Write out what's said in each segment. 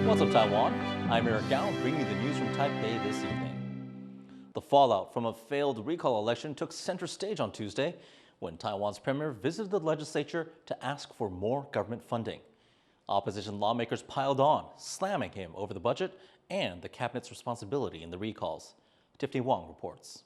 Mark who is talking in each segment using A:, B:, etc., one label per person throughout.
A: What's up, Taiwan? I'm Eric Gao, bringing you the news from Taipei this evening. The fallout from a failed recall election took center stage on Tuesday when Taiwan's premier visited the legislature to ask for more government funding. Opposition lawmakers piled on, slamming him over the budget and the cabinet's responsibility in the recalls. Tiffany Wong reports.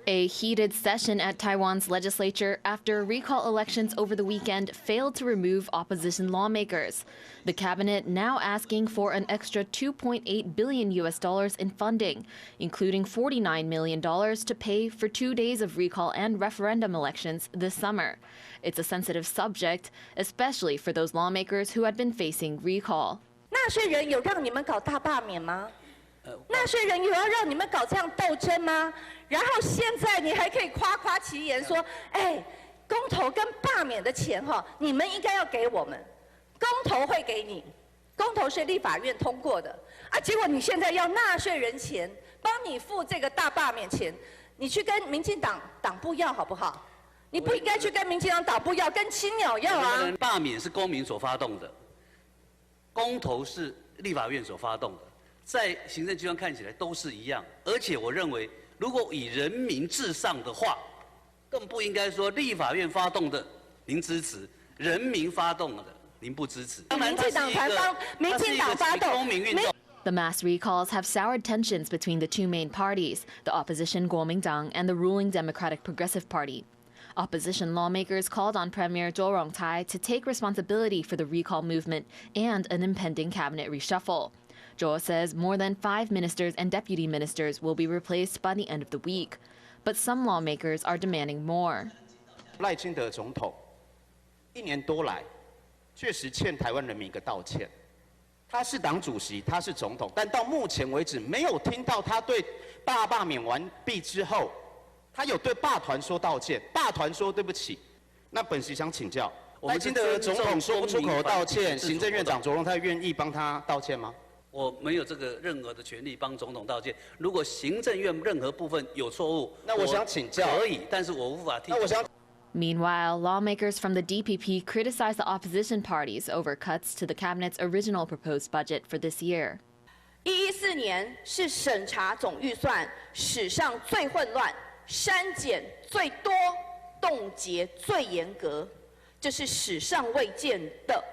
B: A heated session at Taiwan's legislature after recall elections over the weekend failed to remove opposition lawmakers. The cabinet now asking for an extra $2.8 billion in funding, including $49 million to pay for 2 days of recall and referendum elections this summer. It's a sensitive subject, especially for those lawmakers who had been facing recall.
C: 纳税人有让你们搞大罢免吗？纳税人有要让你们搞这样斗争吗？然后现在你还可以夸夸其言说，哎，公投跟罢免的钱哈，你们应该要给我们，公投会给你，公投是立法院通过的啊，结果你现在要纳税人钱，帮你付这个大罢免钱，你去跟民进党党部要好不好？你不应该去跟民进党党部要，跟青鸟要啊。
D: 罢免是公民所发动的，公投是立法院所发动的。 在行政机关看起来都是一样，而且我认为，如果以人民至上的话，更不应该说立法院发动的您支持，人民发动的您不支持。当然，它是一个公民运动。
B: The mass recalls have soured tensions between the two main parties, the opposition Kuomintang and the ruling Democratic Progressive Party. Opposition lawmakers called on Premier Zhou Rongcai to take responsibility for the recall movement and an impending cabinet reshuffle. Zhou says more than 5 ministers and deputy ministers will be replaced by the end of the week. But some lawmakers are demanding more.
E: 赖清德总统1年多来，确实欠台湾人民一个道歉。他是党主席，他是总统，但到目前为止没有听到他对罢免完毕之后，他有对罢团说道歉，罢团说对不起。那本席想请教，赖清德总统说不出口道歉，行政院长卓荣泰愿意帮他道歉吗？
D: 我没有这个任何的权利帮总统道歉。如果行政院任何部分有错误，
E: 那我想请教，
D: 可以，但是我无法替。
B: Meanwhile, lawmakers from the DPP criticized the opposition parties over cuts to the cabinet's original proposed budget for this year.
C: 114年是审查总预算史上最混乱、删减最多、冻结最严格，这是史上未见的。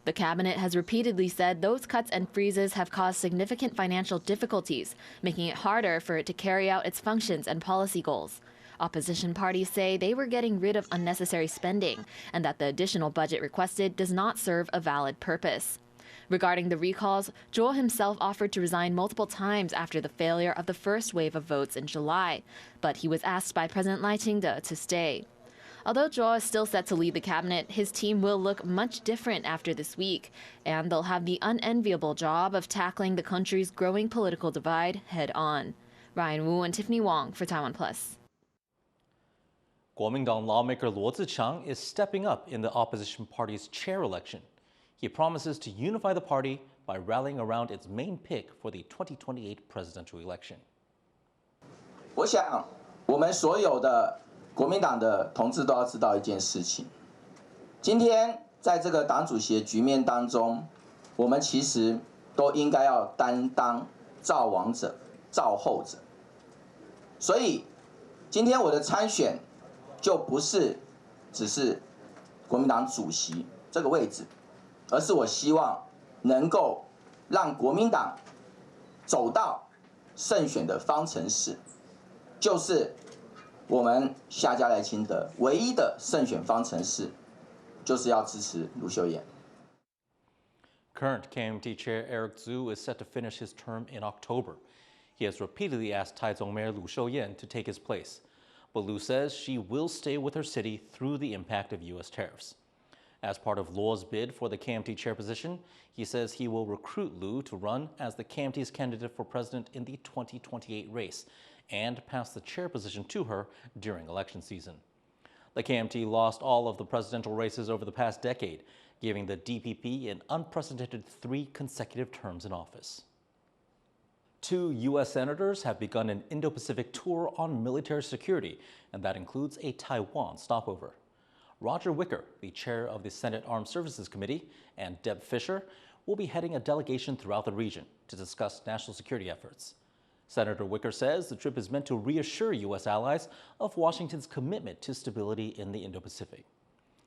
B: The cabinet has repeatedly said those cuts and freezes have caused significant financial difficulties, making it harder for it to carry out its functions and policy goals. Opposition parties say they were getting rid of unnecessary spending and that the additional budget requested does not serve a valid purpose. Regarding the recalls, Zhou himself offered to resign multiple times after the failure of the first wave of votes in July, but he was asked by President Lai Ching-te to stay. Although Zhou is still set to lead the cabinet, his team will look much different after this week, and they'll have the unenviable job of tackling the country's growing political divide head-on. Ryan Wu and Tiffany Wong for TaiwanPlus.
A: Kuomintang lawmaker Luo Ziqiang is stepping up in the opposition party's chair election. He promises to unify the party by rallying around its main pick for the 2028 presidential election.
F: 我想，我们所有的 国民党的同志都要知道一件事情，今天在这个党主席的局面当中，我们其实都应该要担当造王者、造后者。所以，今天我的参选就不是只是国民党主席这个位置，而是我希望能够让国民党走到胜选的方程式，就是 我们下家赖清德唯一的胜选方程式，就是要支持卢秀燕。
A: Current KMT Chair Eric Zhu is set to finish his term in October. He has repeatedly asked Taichung Mayor Lu Shouyan to take his place, but Lu says she will stay with her city through the impact of U.S. tariffs. As part of Luo's bid for the KMT chair position, he says he will recruit Lu to run as the KMT's candidate for president in the 2028 race, and pass the chair position to her during election season. The KMT lost all of the presidential races over the past decade, giving the DPP an unprecedented 3 consecutive terms in office. 2 U.S. senators have begun an Indo-Pacific tour on military security, and that includes a Taiwan stopover. Roger Wicker, the chair of the Senate Armed Services Committee, and Deb Fisher will be heading a delegation throughout the region to discuss national security efforts. Senator Wicker says the trip is meant to reassure U.S. allies of Washington's commitment to stability in the Indo-Pacific.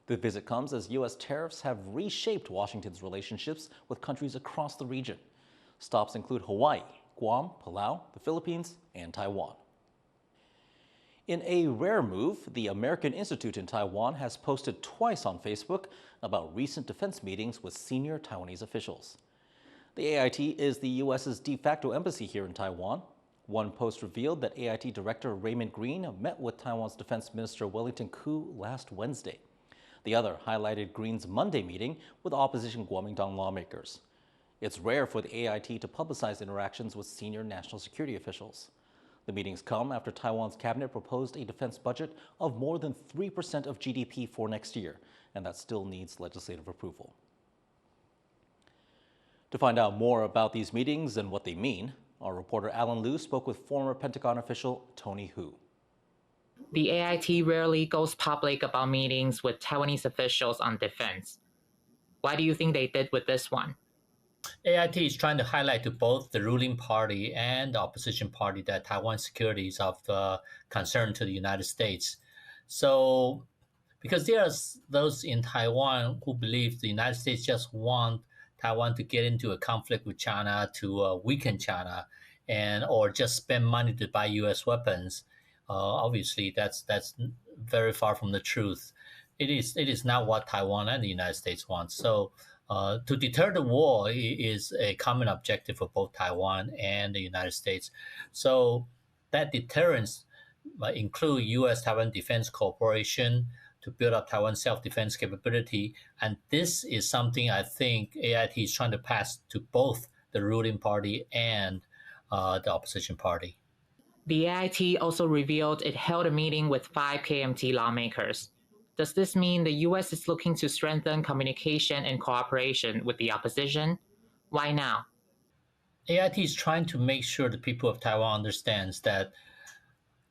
A: The visit comes as U.S. tariffs have reshaped Washington's relationships with countries across the region. Stops include Hawaii, Guam, Palau, the Philippines, and Taiwan. In a rare move, the American Institute in Taiwan has posted twice on Facebook about recent defense meetings with senior Taiwanese officials. The AIT is the U.S.'s de facto embassy here in Taiwan. One post revealed that AIT Director Raymond Green met with Taiwan's Defense Minister Wellington Koo last Wednesday. The other highlighted Green's Monday meeting with opposition Kuomintang lawmakers. It's rare for the AIT to publicize interactions with senior national security officials. The meetings come after Taiwan's cabinet proposed a defense budget of more than 3% of GDP for next year, and that still needs legislative approval. To find out more about these meetings and what they mean, our reporter Alan Liu spoke with former Pentagon official Tony Hu.
G: The AIT rarely goes public about meetings with Taiwanese officials on defense. Why do you think they did with this one?
H: AIT is trying to highlight to both the ruling party and the opposition party that Taiwan's security is of concern to the United States. So, because there are those in Taiwan who believe the United States just want Taiwan to get into a conflict with China to weaken China, or just spend money to buy U.S. weapons. Obviously, that's very far from the truth. It is not what Taiwan and the United States want. So, to deter the war is a common objective for both Taiwan and the United States. So that deterrence include U.S.-Taiwan Defense Cooperation to build up Taiwan's self-defense capability. And this is something I think AIT is trying to pass to both the ruling party and the opposition party.
G: The AIT also revealed it held a meeting with 5 KMT lawmakers. Does this mean the U.S. is looking to strengthen communication and cooperation with the opposition? Why now?
H: AIT is trying to make sure the people of Taiwan understands that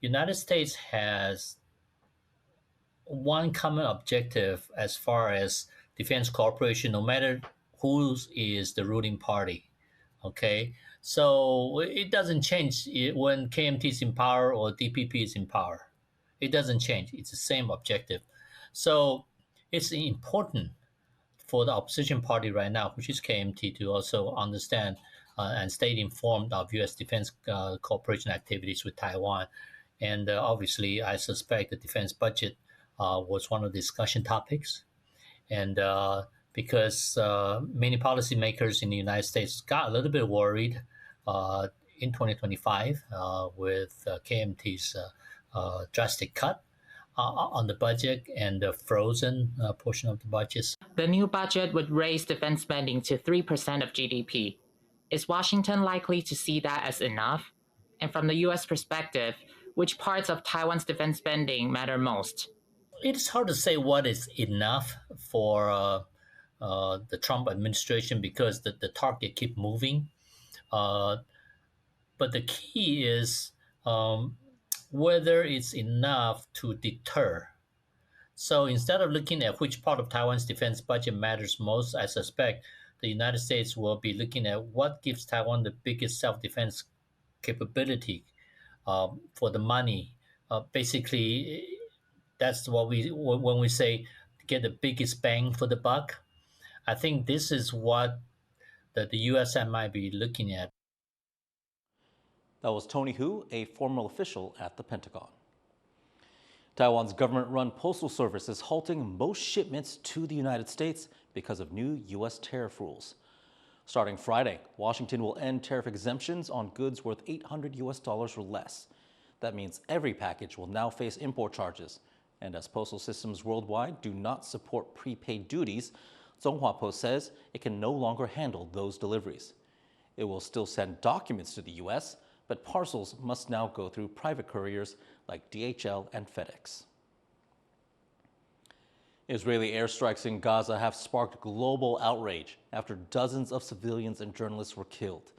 H: the United States has one common objective as far as defense cooperation, no matter who is the ruling party. Okay, so it doesn't change when KMT is in power or DPP is in power. It doesn't change. It's the same objective. So it's important for the opposition party right now, which is KMT, to also understand and stay informed of U.S. defense cooperation activities with Taiwan. And obviously, I suspect the defense budget was one of the discussion topics. And because many policymakers in the United States got a little bit worried in 2025 with KMT's drastic cut on the budget and the frozen portion of the budget.
G: The new budget would raise defense spending to 3% of GDP. Is Washington likely to see that as enough? And from the U.S. perspective, which parts of Taiwan's defense spending matter most?
H: It's hard to say what is enough for the Trump administration because the target keep moving. But the key is whether it's enough to deter. So instead of looking at which part of Taiwan's defense budget matters most, I suspect the United States will be looking at what gives Taiwan the biggest self-defense capability for the money. Basically, that's what when we say get the biggest bang for the buck. I think this is what the U.S. might be looking at.
A: That was Tony Hu, a former official at the Pentagon. Taiwan's government-run postal service is halting most shipments to the United States because of new U.S. tariff rules. Starting Friday, Washington will end tariff exemptions on goods worth $800 or less. That means every package will now face import charges. And as postal systems worldwide do not support prepaid duties, Zonghua Post says it can no longer handle those deliveries. It will still send documents to the U.S., but parcels must now go through private couriers like DHL and FedEx. Israeli airstrikes in Gaza have sparked global outrage after dozens of civilians and journalists were killed.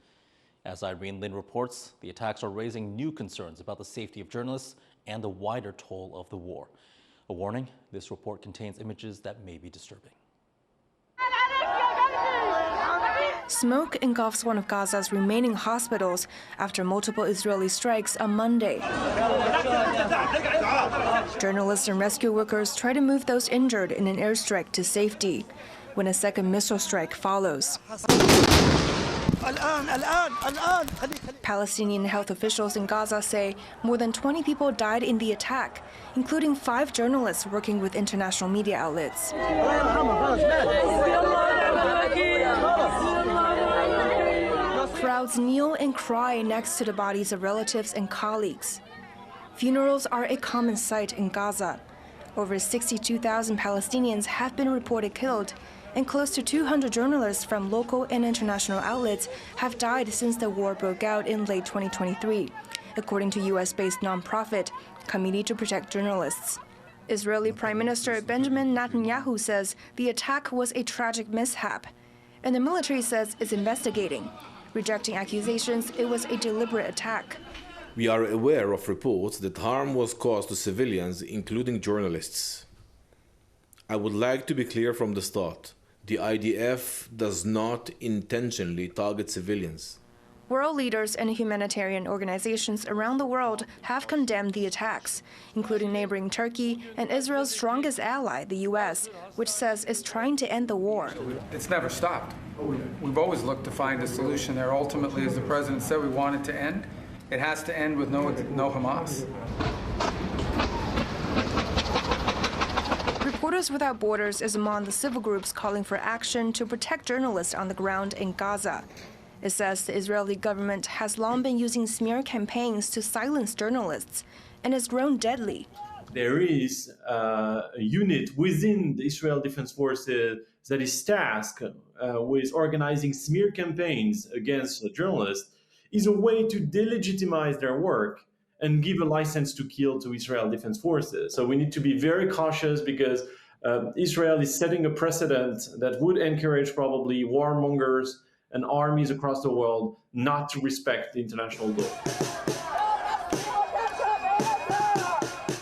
A: As Irene Lin reports, the attacks are raising new concerns about the safety of journalists and the wider toll of the war. A warning, this report contains images that may be disturbing.
I: Smoke engulfs one of Gaza's remaining hospitals after multiple Israeli strikes on Monday. Journalists and rescue workers try to move those injured in an airstrike to safety, when a second missile strike follows. Palestinian health officials in Gaza say more than 20 people died in the attack, including 5 journalists working with international media outlets. Crowds kneel and cry next to the bodies of relatives and colleagues. Funerals are a common sight in Gaza. Over 62,000 Palestinians have been reported killed, and close to 200 journalists from local and international outlets have died since the war broke out in late 2023, according to U.S.-based nonprofit Committee to Protect Journalists. Israeli Prime Minister Benjamin Netanyahu says the attack was a tragic mishap, and the military says it's investigating, rejecting accusations it was a deliberate attack.
J: We are aware of reports that harm was caused to civilians, including journalists. I would like to be clear from the start. The IDF does not intentionally target civilians.
I: World leaders and humanitarian organizations around the world have condemned the attacks, including neighboring Turkey and Israel's strongest ally, the U.S., which says it's trying to end the war.
K: It's never stopped. We've always looked to find a solution there. Ultimately, as the president said, we want it to end. It has to end with no Hamas.
I: Reporters Without Borders is among the civil groups calling for action to protect journalists on the ground in Gaza. It says the Israeli government has long been using smear campaigns to silence journalists and has grown deadly.
L: There is a unit within the Israel Defense Forces that is tasked with organizing smear campaigns against journalists. Is a way to delegitimize their work and give a license to kill to Israel Defense Forces. So we need to be very cautious because Israel is setting a precedent that would encourage probably warmongers and armies across the world not to respect the international law.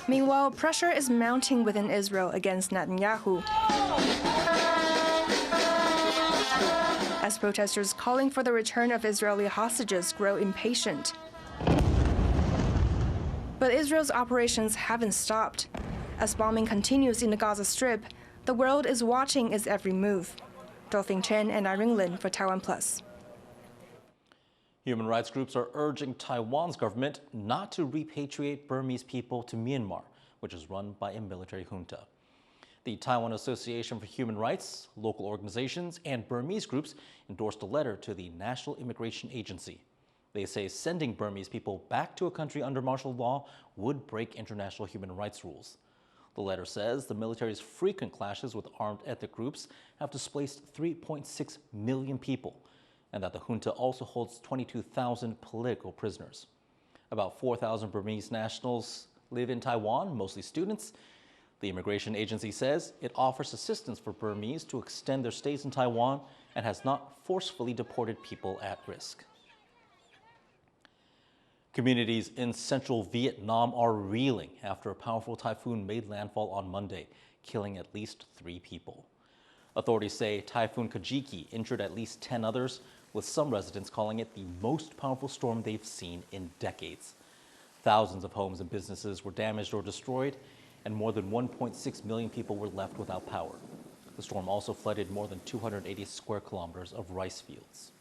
I: Meanwhile, pressure is mounting within Israel against Netanyahu, as protesters calling for the return of Israeli hostages grow impatient. But Israel's operations haven't stopped. As bombing continues in the Gaza Strip, the world is watching its every move. Dolphin Chen and Irene Lin for TaiwanPlus.
A: Human rights groups are urging Taiwan's government not to repatriate Burmese people to Myanmar, which is run by a military junta. The Taiwan Association for Human Rights, local organizations, and Burmese groups endorsed a letter to the National Immigration Agency. They say sending Burmese people back to a country under martial law would break international human rights rules. The letter says the military's frequent clashes with armed ethnic groups have displaced 3.6 million people, and that the junta also holds 22,000 political prisoners. About 4,000 Burmese nationals live in Taiwan, mostly students. The immigration agency says it offers assistance for Burmese to extend their stays in Taiwan and has not forcefully deported people at risk. Communities in central Vietnam are reeling after a powerful typhoon made landfall on Monday, killing at least 3 people. Authorities say Typhoon Kajiki injured at least 10 others, with some residents calling it the most powerful storm they've seen in decades. Thousands of homes and businesses were damaged or destroyed, and more than 1.6 million people were left without power. The storm also flooded more than 280 square kilometers of rice fields.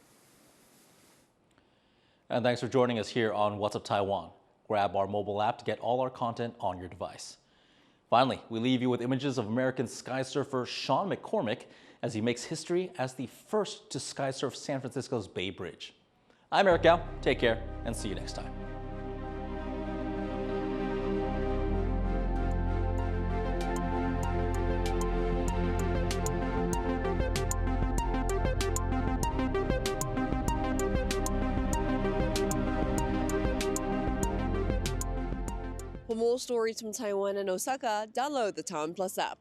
A: And thanks for joining us here on What's Up Taiwan. Grab our mobile app to get all our content on your device. Finally, we leave you with images of American sky surfer Sean McCormick as he makes history as the first to sky surf San Francisco's Bay Bridge. I'm Eric Gao. Take care and see you next time.
M: For more stories from Taiwan and Osaka, download the TaiwanPlus app.